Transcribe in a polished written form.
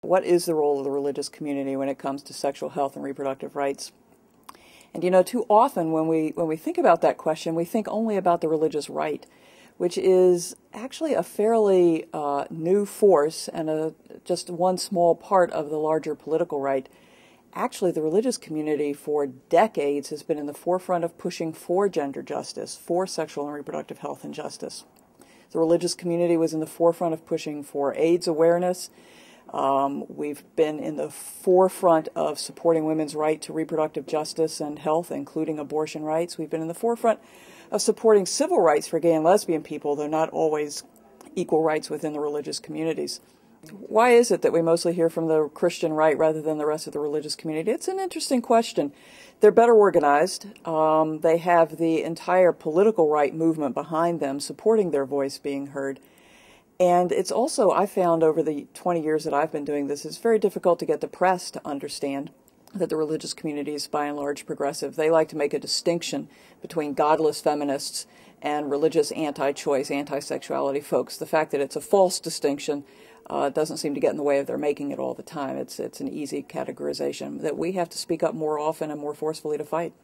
What is the role of the religious community when it comes to sexual health and reproductive rights? And you know, too often when we think about that question, we think only about the religious right, which is actually a fairly new force and just one small part of the larger political right. Actually, the religious community for decades has been in the forefront of pushing for gender justice, for sexual and reproductive health and justice. The religious community was in the forefront of pushing for AIDS awareness. We've been in the forefront of supporting women's right to reproductive justice and health, including abortion rights. We've been in the forefront of supporting civil rights for gay and lesbian people, though not always equal rights within the religious communities. Why is it that we mostly hear from the Christian right rather than the rest of the religious community? It's an interesting question. They're better organized. They have the entire political right movement behind them, supporting their voice being heard. And it's also, I found over the 20 years that I've been doing this, it's very difficult to get the press to understand that the religious community is by and large progressive. They like to make a distinction between godless feminists and religious anti-choice, anti-sexuality folks. The fact that it's a false distinction doesn't seem to get in the way of their making it all the time. It's an easy categorization that we have to speak up more often and more forcefully to fight.